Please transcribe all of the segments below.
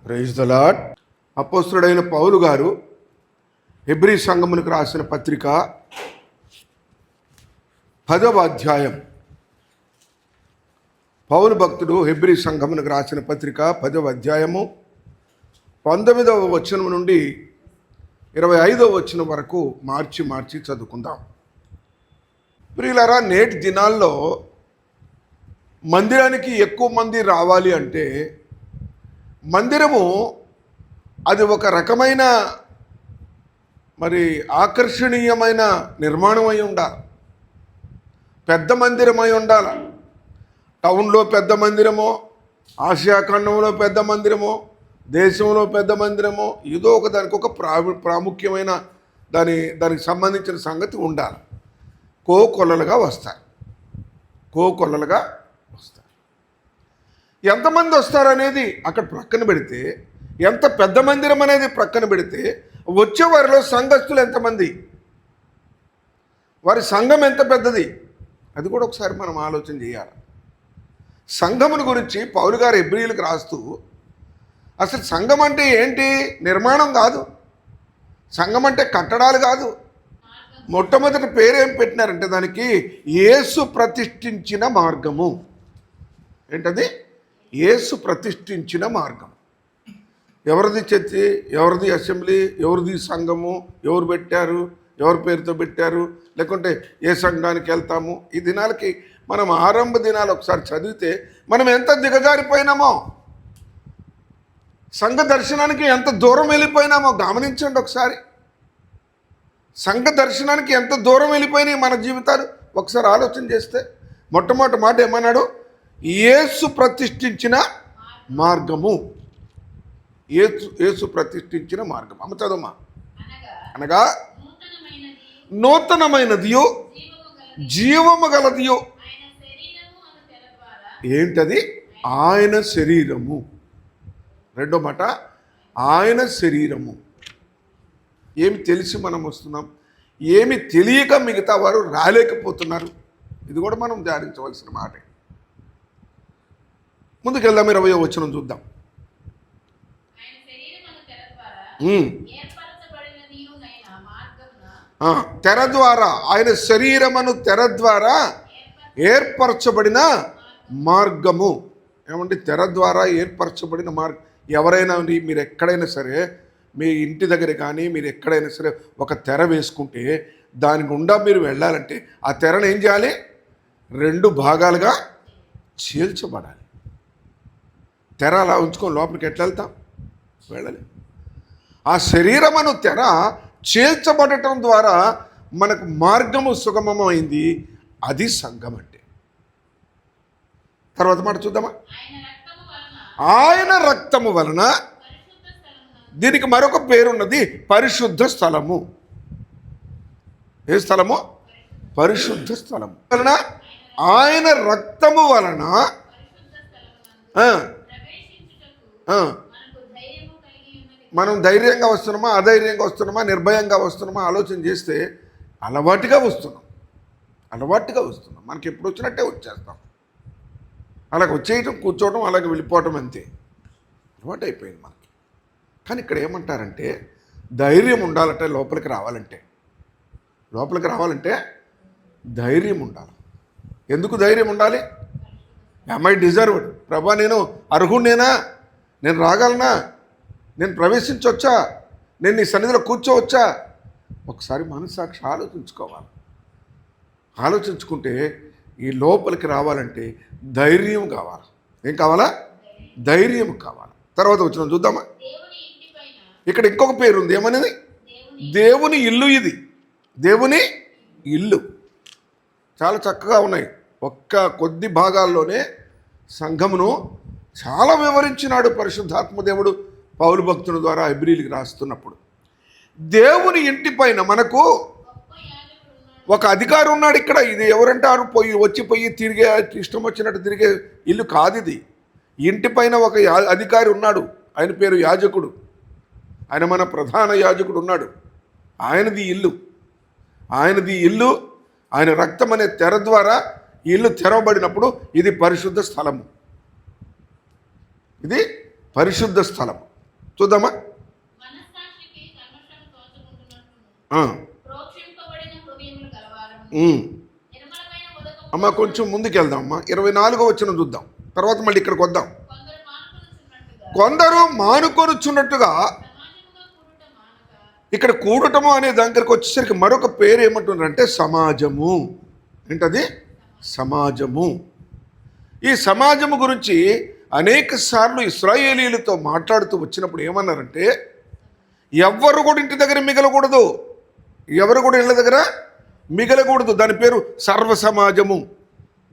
Praise the lord. అపోస్తలుడైన పౌలు గారు Hebrew సంఘమునికి రాసిన పత్రిక 10వ అధ్యాయం. పౌలు భక్తుడు హెబ్రీ సంఘమునికి రాసిన పత్రిక 10వ అధ్యాయము 19వ వచనం నుండి 25వ వచనం వరకు మార్చి చదువుకుందాం. ప్రియులారా, నేటి దినాల్లో మందిరానికి ఎక్కువ మంది రావాలి అంటే మందిరము అది ఒక రకమైన ఆకర్షణీయమైన నిర్మాణం అయి ఉండాలి. పెద్ద మందిరం అయి ఉండాలి. టౌన్లో పెద్ద మందిరమో, ఆసియా ఖండంలో పెద్ద మందిరమో, దేశంలో పెద్ద మందిరమో, ఏదో ఒక దానికి ఒక ప్రాముఖ్యమైన దానికి సంబంధించిన సంగతి ఉండాలి. కోకొల్లలుగా వస్తారు. ఎంతమంది వస్తారనేది అక్కడ ప్రక్కన పెడితే, ఎంత పెద్ద మందిరం అనేది ప్రక్కన పెడితే, వచ్చే వారిలో సంఘస్థులు ఎంతమంది, వారి సంఘం ఎంత పెద్దది, అది కూడా ఒకసారి మనం ఆలోచన చేయాలి. సంఘముని గురించి పౌలు గారు హెబ్రీయులకు రాస్తూ, అసలు సంఘం అంటే ఏంటి? నిర్మాణం కాదు, సంఘం అంటే కట్టడాలు కాదు. మొట్టమొదటి పేరేం పెట్టినారంటే దానికి యేసు ప్రతిష్ఠించిన మార్గము. ఏంటది? యేసు ప్రతిష్ఠించిన మార్గం. ఎవరిది చర్చి, ఎవరిది అసెంబ్లీ, ఎవరిది సంఘము, ఎవరు పెట్టారు, ఎవరి పేరుతో పెట్టారు, లేకుంటే ఏ సంఘానికి వెళ్తాము, ఈ దినాలకి మనం ఆరంభ దినాలు ఒకసారి చదివితే మనం ఎంత దిగజారిపోయినామో, సంఘ దర్శనానికి ఎంత దూరం వెళ్ళిపోయినామో గమనించండి ఒకసారి. సంఘ దర్శనానికి ఎంత దూరం వెళ్ళిపోయినాయి మన జీవితాలు ఒకసారి ఆలోచన చేస్తే, మొట్టమొదటి మాట ఏమన్నాడు? యేసు ప్రతిష్ఠించిన మార్గము. యేసు ప్రతిష్ఠించిన మార్గం. అమ్మ చదవమ్మా. అనగా నూతనమైనదియో జీవము గలదియో. ఏంటది? ఆయన శరీరము. రెండో మాట, ఆయన శరీరము. ఏమి తెలిసి మనం వస్తున్నాం, ఏమి తెలియక మిగతా వారు రాలేకపోతున్నారు. ఇది కూడా మనం ధ్యానించవలసిన మాట. ముందుకెళ్దాం. 20వ వచనం చూద్దాం. తెర ద్వారా, ఆయన శరీరమును తెర ద్వారా ఏర్పరచబడిన మార్గము. ఏమంటే తెర ద్వారా ఏర్పరచబడిన మార్గం. ఎవరైనా మీరు ఎక్కడైనా సరే, మీ ఇంటి దగ్గర కానీ మీరు ఎక్కడైనా సరే ఒక తెర వేసుకుంటే దాని గుండా మీరు వెళ్ళాలంటే ఆ తెరను ఏం చేయాలి? 2 భాగాలుగా చీల్చబడాలి. తెర అలా ఉంచుకొని లోపలికి ఎట్లా వెళ్తాం? వెళ్ళాలి. ఆ శరీరమును తెర చీల్చబడటం ద్వారా మనకు మార్గము సుగమమైంది. అది సంఘం అంటే. తర్వాత మాట చూద్దామా? ఆయన రక్తము వలన, దీనికి మరొక పేరున్నది, పరిశుద్ధ స్థలము. ఏ స్థలము? పరిశుద్ధ స్థలము వలన, ఆయన రక్తము వలన మనం ధైర్యంగా వస్తున్నామా, అధైర్యంగా వస్తున్నామా, నిర్భయంగా వస్తున్నామా ఆలోచన చేస్తే అలవాటుగా వస్తున్నాం. మనకి ఎప్పుడు వచ్చినట్టే వచ్చేస్తాం. అలాగ వచ్చేయటం, కూర్చోవడం, అలాగే వెళ్ళిపోవటం, అంతే అలవాటు అయిపోయింది మనకి. కానీ ఇక్కడ ఏమంటారంటే ధైర్యం ఉండాలంటే, లోపలికి రావాలంటే ధైర్యం ఉండాలి. ఎందుకు ధైర్యం ఉండాలి? am I deserved? ప్రభా, నేను అర్హుడినేనా? నేను రాగలనా? నేను ప్రవేశించవచ్చా? నేను నీ సన్నిధిలో కూర్చోవచ్చా? ఒకసారి మనస్సాక్షి ఆలోచించుకుంటే ఈ లోపలికి రావాలంటే ధైర్యం కావాలి. ఏం కావాలా? ధైర్యం కావాలి. తర్వాత వచ్చిన చూద్దామా? ఇక్కడ ఇంకొక పేరు ఉంది. ఏమనేది? దేవుని ఇల్లు. ఇది దేవుని ఇల్లు. చాలా చక్కగా ఉన్నాయి. ఒక్క కొద్ది భాగాల్లోనే సంఘమును చాలా వివరించినాడు పరిశుద్ధాత్మ దేవుడు పౌలు భక్తుని ద్వారా హెబ్రీయులకు రాస్తున్నప్పుడు. దేవుని ఇంటి పైన మనకు ఒక అధికారి ఉన్నాడు. ఇక్కడ ఇది ఎవరంటారు? వచ్చి తిరిగే, ఇష్టం వచ్చినట్టు తిరిగే ఇల్లు కాదు ఇది. ఇంటి పైన ఒక అధికారి ఉన్నాడు. ఆయన పేరు యాజకుడు. ఆయన మన ప్రధాన యాజకుడు ఉన్నాడు. ఆయనది ఇల్లు. ఆయన రక్తం అనే తెర ద్వారా ఇల్లు తెరవబడినప్పుడు ఇది పరిశుద్ధ స్థలము. చూద్దామా? అమ్మ కొంచెం ముందుకు వెళ్దాం అమ్మా. 24వ వచనం చూద్దాం, తర్వాత మళ్ళీ ఇక్కడికి వద్దాం. కొందరు మానుకొనుచున్నట్టుగా, ఇక్కడ కూడటము అనే దగ్గరికి వచ్చేసరికి మరొక పేరు ఏమంటున్నారంటే సమాజము. ఏంటది? సమాజము. ఈ సమాజము గురించి అనేక సార్లు ఇశ్రాయేలీలతో మాట్లాడుతూ వచ్చినప్పుడు ఏమన్నారంటే, ఎవరు కూడా ఇంటి దగ్గర మిగలకూడదు, ఎవరు కూడా ఇళ్ళ దగ్గర మిగలకూడదు. దాని పేరు సర్వ సమాజము.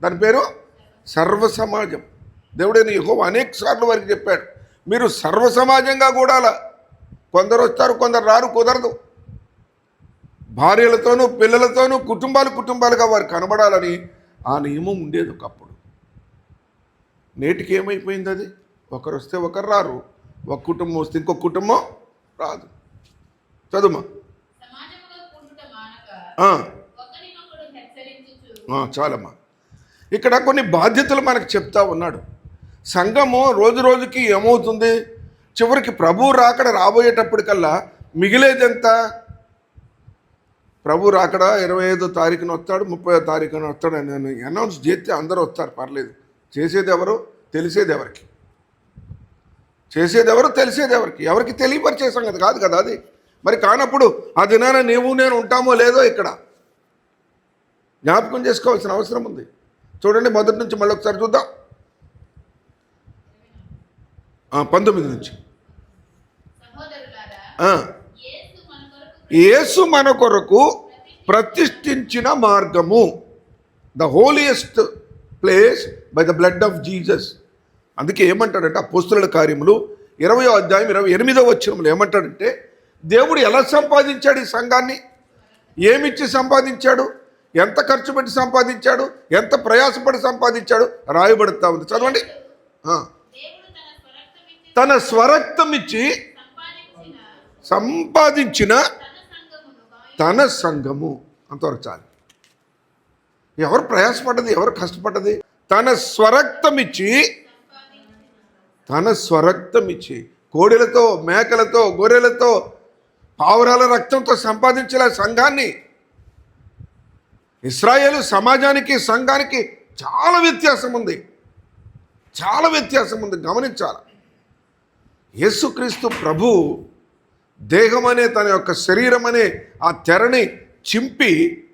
దాని పేరు సర్వ సమాజం. దేవుడైన యెహోవా అనేక సార్లు వారికి చెప్పాడు, మీరు సర్వ సమాజంగా కూడాలా. కొందరు వస్తారు, కొందరు రారు, కుదరదు. భార్యలతోనూ పిల్లలతోనూ కుటుంబాలుగా వారు కనబడాలని ఆ నియమం ఉండేది ఒకప్పుడు. నేటికి ఏమైపోయింది అది? ఒకరు వస్తే ఒకరు రారు, ఒక కుటుంబం వస్తే ఇంకొక కుటుంబం రాదు. చదువుమా. చాలమ్మా. ఇక్కడ కొన్ని బాధ్యతలు మనకు చెప్తా ఉన్నాడు. సంఘము రోజు రోజుకి ఏమవుతుంది? చివరికి ప్రభువు రాకడ రాబోయేటప్పటికల్లా మిగిలేదెంత? ప్రభు రాకడ 25వ తారీఖున వస్తాడు, 30వ తారీఖున వస్తాడు అని అనౌన్స్ చేస్తే అందరూ వస్తారు, పర్లేదు. చేసేది ఎవరు? తెలిసేది ఎవరికి? చేసేది ఎవరు? తెలిసేది ఎవరికి? ఎవరికి తెలియపరిచే సంగతి కాదు కదా అది. మరి కానప్పుడు ఆ దినాన నీవు నేను ఉంటామో లేదో ఇక్కడ జ్ఞాపకం చేసుకోవాల్సిన అవసరం ఉంది. చూడండి, మొదటి నుంచి మళ్ళీ ఒకసారి చూద్దాం. 19 నుంచి. యేసు మన కొరకు ప్రతిష్ఠించిన మార్గము, the holiest place by the blood of Jesus. అందుకే ఏమంటాడంటే అపోస్తుల కార్యములు 20వ అధ్యాయం 28వ వచనంలో ఏమంటాడంటే, దేవుడు ఎలా సంపాదించాడు ఈ సంఘాన్ని? ఏమిచ్చి సంపాదించాడు? ఎంత ఖర్చు పెట్టి సంపాదించాడు? ఎంత ప్రయాసపడి సంపాదించాడు? రాయబడుతూ ఉంది. చదవండి. తన స్వరక్తం ఇచ్చి సంపాదించిన తన సంఘము. అంతవరకు చాలు. ఎవరు ప్రయాసపడ్డది? ఎవరు కష్టపడ్డది? తన స్వరక్తం ఇచ్చి కోడెలతో, మేకలతో, గొర్రెలతో, పావురాల రక్తంతో సంపాదించిన సంఘాన్ని. ఇశ్రాయేలు సమాజానికి సంఘానికి చాలా వ్యత్యాసం ఉంది, చాలా వ్యత్యాసం ఉంది, గమనించాలి. యేసుక్రీస్తు ప్రభు దేహం అనే తన యొక్క శరీరం అనే ఆ తెరని చింపి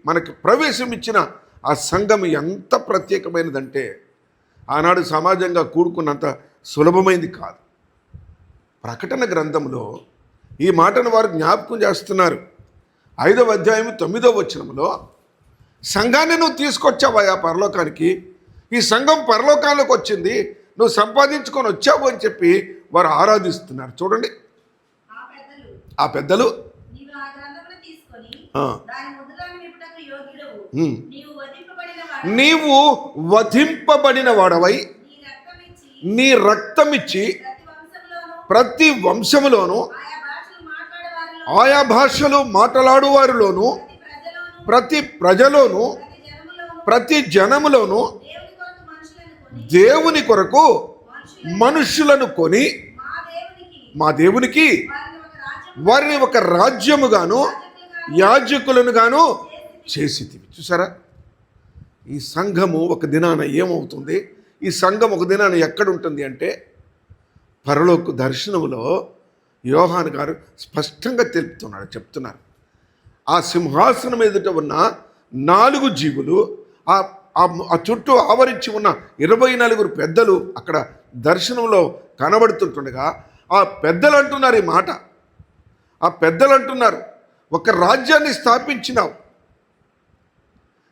మనకి ప్రవేశం ఇచ్చిన ఆ సంఘం ఎంత ప్రత్యేకమైనదంటే ఆనాడు సమాజంగా కూడుకున్నంత సులభమైంది కాదు. ప్రకటన గ్రంథంలో ఈ మాటను వారు జ్ఞాపకం చేస్తున్నారు. 5వ అధ్యాయం 9వ వచనంలో, సంఘాన్ని నువ్వు తీసుకొచ్చావా పరలోకానికి, ఈ సంఘం పరలోకాలకు వచ్చింది, నువ్వు సంపాదించుకొని వచ్చావు అని చెప్పి వారు ఆరాధిస్తున్నారు. చూడండి, ఆ పెద్దలు నీవు వధింపబడిన వాడవై నీ రక్తమిచ్చి ప్రతి వంశములోను ఆయా భాషలు మాట్లాడు వారిలోను ప్రతి ప్రజలోను ప్రతి జనములోను దేవుని కొరకు మనుషులను కొని మా దేవునికి వారిని ఒక రాజ్యముగాను యాజకులను గాను చేసితివి. చూసారా, ఈ సంఘము ఒక దినాన ఏమవుతుంది? ఈ సంఘం ఒక దినాన ఎక్కడుంటుంది అంటే, పరలోక దర్శనములో యోహాను గారు స్పష్టంగా చెప్తున్నారు. ఆ సింహాసనం ఎదుట ఉన్న 4 జీవులు, ఆ చుట్టూ ఆవరించి ఉన్న 24 పెద్దలు అక్కడ దర్శనంలో కనబడుతుంటుండగా ఆ పెద్దలు అంటున్నారు ఈ మాట. ఆ పెద్దలు అంటున్నారు, ఒక రాజ్యాన్ని స్థాపించినావు,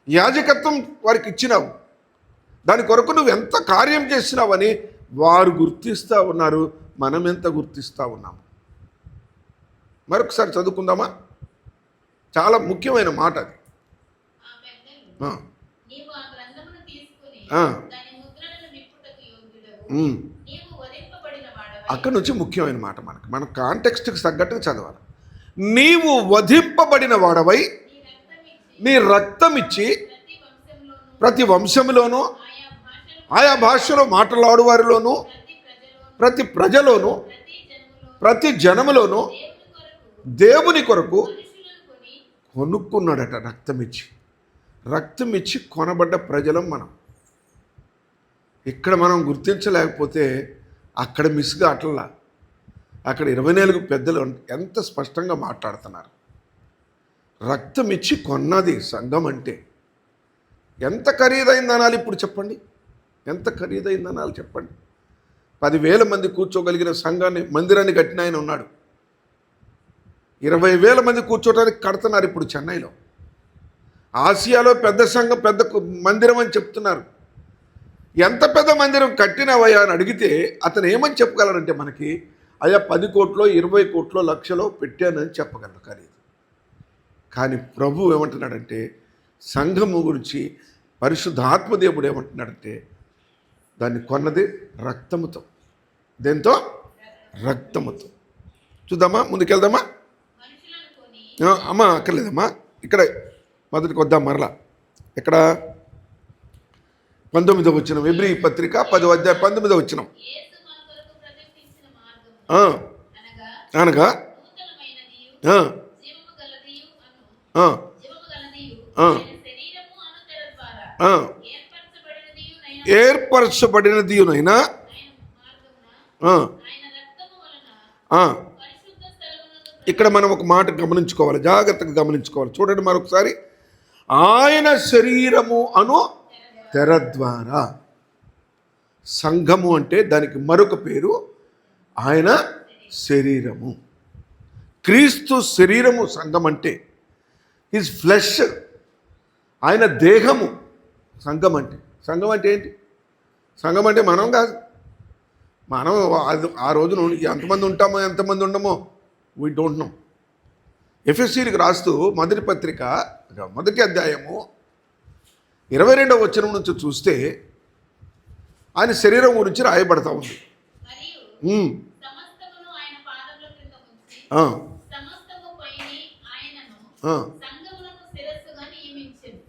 యాజకత్వం వారికి ఇచ్చినావు, దాని కొరకు నువ్వు ఎంత కార్యం చేసినావని వారు గుర్తిస్తూ ఉన్నారు. మనం ఎంత గుర్తిస్తూ ఉన్నాము? మరొకసారి చదువుకుందామా? చాలా ముఖ్యమైన మాట అది. అక్కడి నుంచి ముఖ్యమైన మాట మన కాంటెక్స్ట్కి తగ్గట్టుగా చదవాలి. నీవు వధింపబడిన వాడవై నీ రక్తం ఇచ్చి ప్రతి వంశంలోనూ ఆయా భాషలో మాట్లాడు వారిలోనూ ప్రతి ప్రజలోనూ ప్రతి జనములోనూ దేవుని కొరకు కొనుక్కున్నాడట. రక్తం ఇచ్చి కొనబడ్డ ప్రజలం మనం. ఇక్కడ మనం గుర్తించలేకపోతే అక్కడ మిస్గా అట్లా అక్కడ 24 పెద్దలు ఎంత స్పష్టంగా మాట్లాడుతున్నారు. రక్తం ఇచ్చి కొన్నది సంఘం అంటే ఎంత ఖరీదైంది అనాలి ఇప్పుడు చెప్పండి. ఎంత ఖరీదైంది అనాలి చెప్పండి. 10,000 మంది కూర్చోగలిగిన సంఘాన్ని, మందిరాన్ని కట్టిన ఆయన ఉన్నాడు. 20,000 మంది కూర్చోటానికి కడుతున్నారు ఇప్పుడు చెన్నైలో. ఆసియాలో పెద్ద సంఘం, పెద్ద మందిరం అని చెప్తున్నారు. ఎంత పెద్ద మందిరం కట్టినవయ్యా అని అడిగితే అతను ఏమని చెప్పగలరంటే మనకి, అయ్యా 10 కోట్లో 20 కోట్లో లక్షలో పెట్టానని చెప్పగలరు ఖరీదు. కానీ ప్రభు ఏమంటున్నాడంటే సంఘము గురించి పరిశుద్ధాత్మదేవుడు ఏమంటున్నాడంటే దాన్ని కొన్నది రక్తముతో. దేంతో? రక్తముతో. చూద్దామా, ముందుకెళ్దామా? అమ్మా అక్కర్లేదమ్మా, ఇక్కడ మొదటికి వద్దాం మరలా. ఇక్కడ 19వ వచనం, ఎబ్రీ పత్రిక 10వ అధ్యాయం 19వ వచనం. అనగా ఏర్పరచబడినదియునైనా ఇక్కడ మనం ఒక మాట గమనించుకోవాలి, జాగ్రత్తగా గమనించుకోవాలి. చూడండి మరొకసారి. ఆయన శరీరము అను తెర ద్వారా. సంఘము అంటే దానికి మరొక పేరు ఆయన శరీరము. క్రీస్తు శరీరము సంఘం అంటే హిజ్ ఫ్లెష్, ఆయన దేహము సంఘం అంటే. సంఘం అంటే ఏంటి? సంఘం అంటే మనం కాదు. మనం ఆ రోజున ఎంతమంది ఉంటామో ఎంతమంది ఉండమో వీ డోంట్ నో. ఎఫెసీలకు రాస్తూ మొదటి పత్రిక 1వ అధ్యాయము 22వ వచనం నుంచి చూస్తే ఆయన శరీరం గురించి రాయబడతా ఉంది.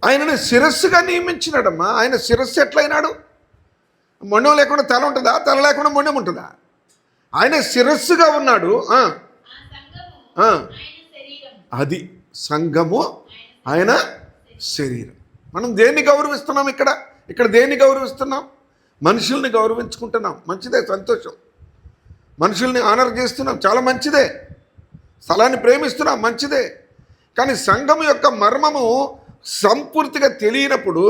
ఆయనని శిరస్సుగా నియమించినాడమ్మా. ఆయన శిరస్సు ఎట్లయినాడు? మొండం లేకుండా తల ఉంటుందా? తల లేకుండా మొండం ఉంటుందా? ఆయన శిరస్సుగా ఉన్నాడు. అది సంఘము, ఆయన శరీరం. మనం దేన్ని గౌరవిస్తున్నాం? ఇక్కడ దేన్ని గౌరవిస్తున్నాం? మనుషుల్ని గౌరవించుకుంటున్నాం. మంచిదే, సంతోషం. మనుషుల్ని ఆనర్ చేస్తున్నాం, చాలా మంచిదే. స్థలాన్ని ప్రేమిస్తున్నాం, మంచిదే. కానీ సంఘం యొక్క మర్మము సంపూర్తిగా తెలియనప్పుడు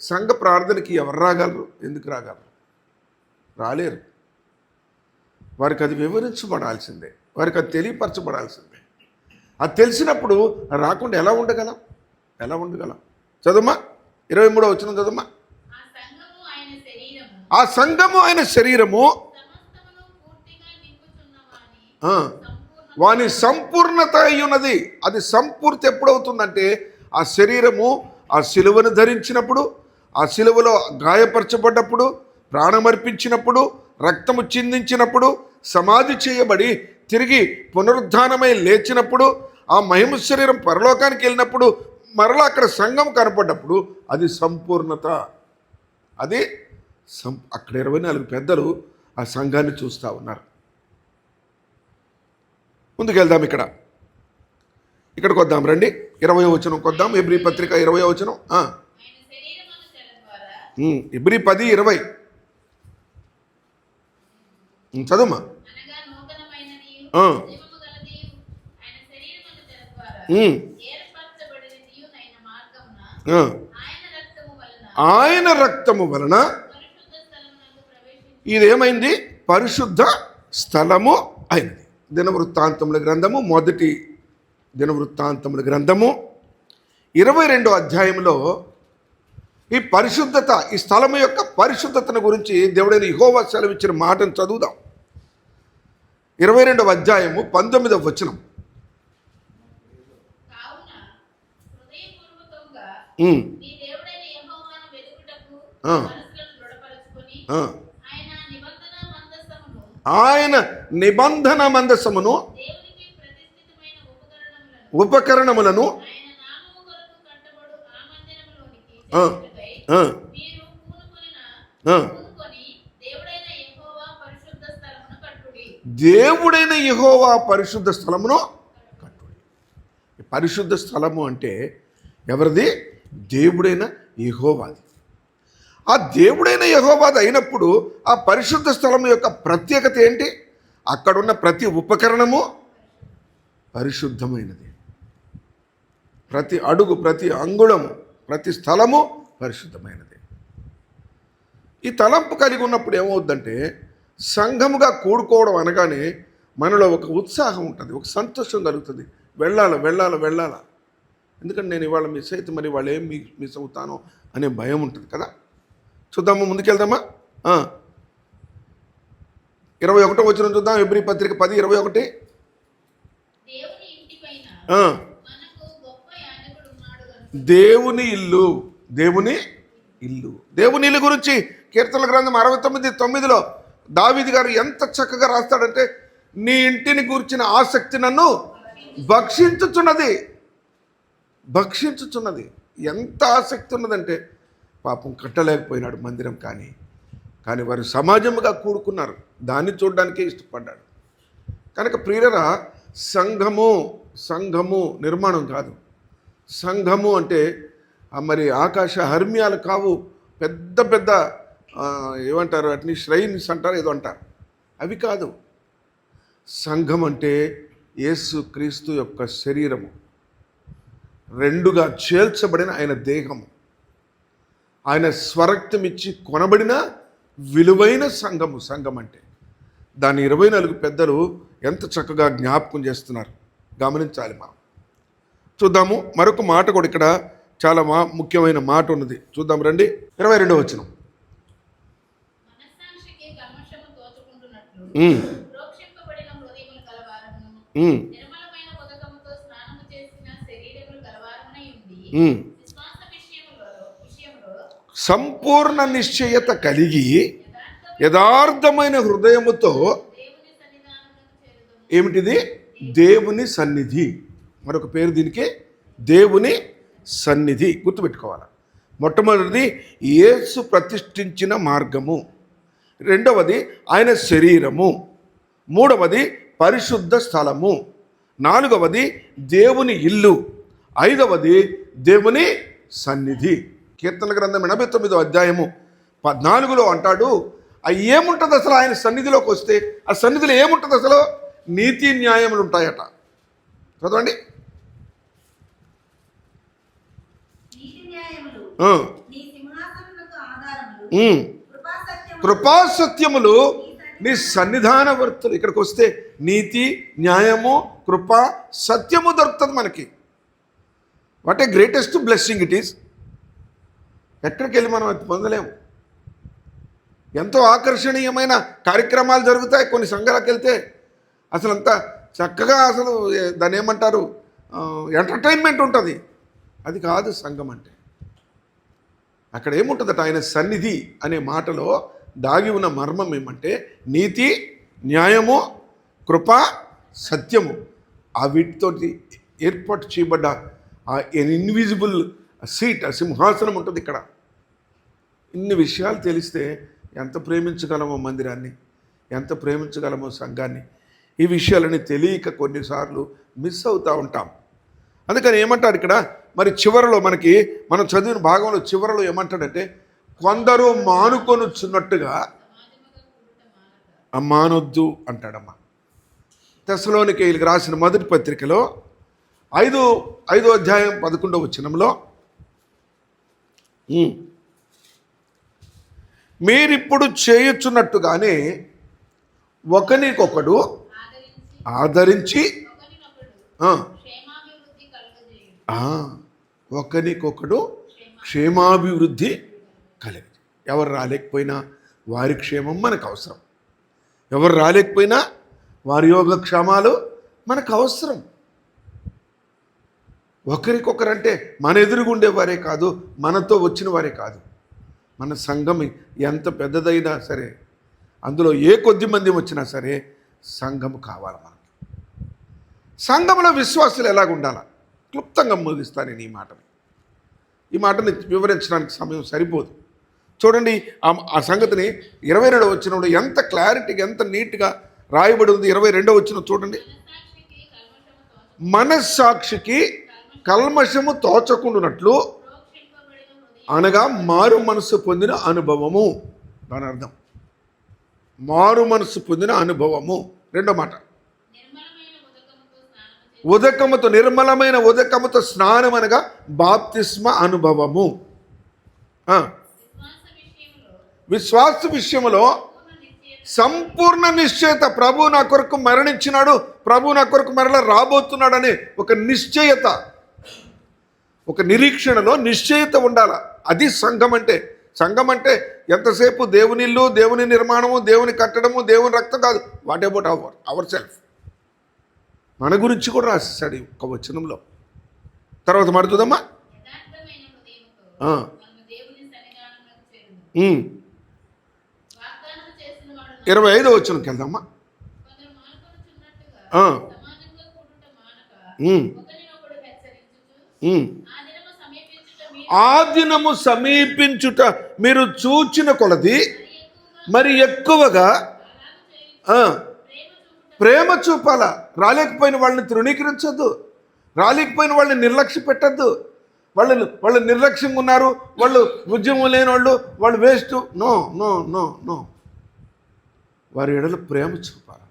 సంఘ ప్రార్థనకి ఎవరు రాగలరు? ఎందుకు రాగలరు? రాలేరు. వారికి అది వివరించబడాల్సిందే, వారికి అది తెలియపరచబడాల్సిందే. అది తెలిసినప్పుడు రాకుండా ఎలా ఉండగలం? చదువుమా, 23వ వచనం చదువుమా. ఆ సంఘము ఆయన శరీరము వాని సంపూర్ణత అయ్యున్నది. అది సంపూర్తి ఎప్పుడవుతుందంటే ఆ శరీరము ఆ శిలువను ధరించినప్పుడు, ఆ శిలువలో గాయపరచబడ్డప్పుడు, ప్రాణమర్పించినప్పుడు, రక్తము చిందించినప్పుడు, సమాధి చేయబడి తిరిగి పునరుద్ధానమై లేచినప్పుడు, ఆ మహిమ శరీరం పరలోకానికి వెళ్ళినప్పుడు, మరలా అక్కడ సంఘం కనపడ్డప్పుడు అది సంపూర్ణత. అది అక్కడ 24 పెద్దలు ఆ సంఘాన్ని చూస్తూ ఉన్నారు. ముందుకెళ్దాం. ఇక్కడికి వద్దాం రండి. 20వ వచనం కొద్దాం. ఎబ్రీ పత్రిక 20వ వచనం. ఎబ్రీ 10:20 చదువుమా. ఆయన రక్తము వలన ఇదేమైంది? పరిశుద్ధ స్థలము అయినది. దినవృత్తాంతముల గ్రంథము, మొదటి దినవృత్తాంతముల గ్రంథము 22వ అధ్యాయంలో ఈ పరిశుద్ధత, ఈ స్థలము యొక్క పరిశుద్ధతను గురించి దేవుడైన యెహోవా సెలవిచ్చిన మాటను చదువుదాం. 22వ అధ్యాయము 19వ వచనం. ఆయన నిబంధన మందసమును ఉపకరణములను దేవుడైన యెహోవా పరిశుద్ధ స్థలమును కట్టుడి. పరిశుద్ధ స్థలము అంటే ఎవరిది? దేవుడైన యెహోవాది. ఆ దేవుడైన యెహోవాది అయినప్పుడు ఆ పరిశుద్ధ స్థలం యొక్క ప్రత్యేకత ఏంటి? అక్కడున్న ప్రతి ఉపకరణము పరిశుద్ధమైనది. ప్రతి అడుగు, ప్రతి అంగుళము, ప్రతి స్థలము పరిశుద్ధమైనది. ఈ తలంపు కలిగి ఉన్నప్పుడు ఏమవుద్దంటే, సంఘముగా కూడుకోవడం అనగానే మనలో ఒక ఉత్సాహం ఉంటుంది, ఒక సంతోషం కలుగుతుంది. వెళ్ళాలా. ఎందుకంటే నేను ఇవాళ మిస్ అయితే మరి వాళ్ళు ఏం మిస్ అవుతానో అనే భయం ఉంటుంది కదా. చూద్దాము, ముందుకెళ్దామా? 21వ వచనం చూద్దాం. హెబ్రీ పత్రిక 10:21. దేవుని ఇల్లు. దేవుని ఇల్లు గురించి కీర్తనల గ్రంథం 69:9 దావీదు గారు ఎంత చక్కగా రాస్తాడంటే, నీ ఇంటిని గురించిన ఆసక్తి నన్ను భక్షించుచున్నది. ఎంత ఆసక్తి ఉన్నదంటే, పాపం కట్టలేకపోయినాడు మందిరం, కానీ వారు సమాజముగా కూడుకున్నారు, దాన్ని చూడడానికే ఇష్టపడ్డాడు. కనుక ప్రియులరా, సంఘము నిర్మాణం కాదు. సంఘము అంటే మరి ఆకాశ హర్మ్యాలు కావు, పెద్ద ఏమంటారు వాటిని, శ్రైన్స్ అంటారు, ఏదో అంటారు, అవి కాదు. సంఘం అంటే యేసు క్రీస్తు యొక్క శరీరము, రెండుగా చేల్చబడిన ఆయన దేహము, ఆయన స్వరక్తం ఇచ్చి కొనబడిన విలువైన సంఘం అంటే. దాని 24 పెద్దలు ఎంత చక్కగా జ్ఞాపకం చేస్తున్నారు, గమనించాలి మనం. చూద్దాము, మరొక మాట కూడా ఇక్కడ చాలా ముఖ్యమైన మాట ఉన్నది. చూద్దాం రండి. 22వ వచనం. సంపూర్ణ నిశ్చయత కలిగి యథార్థమైన హృదయముతో, ఏమిటిది? దేవుని సన్నిధి. మరొక పేరు దీనికి, దేవుని సన్నిధి. గుర్తుపెట్టుకోవాలి. మొట్టమొదటిది యేసు ప్రతిష్ఠించిన మార్గము, రెండవది ఆయన శరీరము, మూడవది పరిశుద్ధ స్థలము, నాలుగవది దేవుని ఇల్లు, ఐదవది దేవుని సన్నిధి. కీర్తనల గ్రంథం 89వ అధ్యాయము 14 అంటాడు, ఏముంటుంది అసలు ఆయన సన్నిధిలోకి వస్తే? ఆ సన్నిధిలో ఏముంటుంది అసలు? నీతి న్యాయములు ఉంటాయట. చదవండి. కృపాసత్యములు నీ సన్నిధాన వర్తులు. ఇక్కడికి వస్తే నీతి, న్యాయము, కృప, సత్యము దొరుకుతుంది మనకి. What a greatest blessing it is. ఎక్కడికి వెళ్ళి మనం అది పొందలేము. ఎంతో ఆకర్షణీయమైన కార్యక్రమాలు జరుగుతాయి కొన్ని సంఘాలకు వెళ్తే. అసలు అంతా చక్కగా, అసలు దాన్ని ఏమంటారు, ఎంటర్టైన్మెంట్ ఉంటుంది. అది కాదు సంఘం అంటే. అక్కడ ఏముంటుందట? ఆయన సన్నిధి అనే మాటలో దాగి ఉన్న మర్మం ఏమంటే, నీతి, న్యాయము, కృప, సత్యము, ఆ వీటితోటి ఏర్పాటు చేయబడ్డ ఆ ఇన్విజిబుల్ సీట్, ఆ సింహాసనం ఉంటుంది ఇక్కడ. ఇన్ని విషయాలు తెలిస్తే ఎంత ప్రేమించగలమో మందిరాన్ని, ఎంత ప్రేమించగలమో సంఘాన్ని. ఈ విషయాలని తెలియక కొన్నిసార్లు మిస్ అవుతూ ఉంటాం. అందుకని ఏమంటారు ఇక్కడ, మరి చివరలో మనం చదివిన భాగంలో చివరలో ఏమంటాడంటే, కొందరు మానుకొనుచున్నట్టుగా మానొద్దు అంటాడమ్మా. తెస్సలోనికీయులకు రాసిన మొదటి పత్రికలో 5వ అధ్యాయం 11వ వచనంలో, మీరిప్పుడు చేయుచున్నట్టుగానే ఒకనికొకడు ఆదరించి, ఒకనికొకడు క్షేమాభివృద్ధి కలిగి. ఎవరు రాలేకపోయినా వారి క్షేమం మనకు అవసరం, ఎవరు రాలేకపోయినా వారి యోగక్షేమాలు మనకు అవసరం. ఒకరికొకరంటే మన ఎదురుగుండేవారే కాదు, మనతో వచ్చిన వారే కాదు, మన సంఘం ఎంత పెద్దదైనా సరే, అందులో ఏ కొద్ది మంది వచ్చినా సరే సంఘము కావాలి మనకి. సంఘంలో విశ్వాసులు ఎలాగ ఉండాలా క్లుప్తంగా ముగిస్తాను నేను ఈ మాటని వివరించడానికి సమయం సరిపోదు. చూడండి, ఆ సంగతిని 22వ వచనంలో ఎంత క్లారిటీగా, ఎంత నీట్గా రాయబడి ఉంది. 22వ వచనం చూడండి. మనస్సాక్షికి కల్మషము తోచకుండునట్లు అనగా మారు మనసు పొందిన అనుభవము. దాని అర్థం మారు మనసు పొందిన అనుభవము. రెండో మాట, ఉదకముతో నిర్మలమైన ఉదకముతో స్నానం అనగా బాప్తిస్మ అనుభవము. విశ్వాస విషయములో సంపూర్ణ నిశ్చయత. ప్రభు నా కొరకు మరణించినాడు, ప్రభు నా కొరకు మరలా రాబోతున్నాడు అనే ఒక నిశ్చయత, ఒక నిరీక్షణలో నిశ్చయత ఉండాల. అది సంఘం అంటే. సంఘం అంటే ఎంతసేపు దేవుని ఇల్లు, దేవుని నిర్మాణము, దేవుని కట్టడము, దేవుని రక్తం కాదు. What about our self. మన గురించి కూడా రాసేసాడు ఒక వచనంలో. తర్వాత మాడుతుందమ్మా. 25వ వచనంకి వెళ్దామా. ఆ దినము సమీపించుట మీరు చూచిన కొలది మరి ఎక్కువగా ప్రేమ చూపాల. రాలేకపోయిన వాళ్ళని తృణీకరించొద్దు, రాలేకపోయిన వాళ్ళని నిర్లక్ష్య పెట్టద్దు. వాళ్ళు నిర్లక్ష్యంగా ఉన్నారు, వాళ్ళు ఉద్యమం లేని వాళ్ళు waste. No no no no. వారి ఎడల ప్రేమ చూపాలి.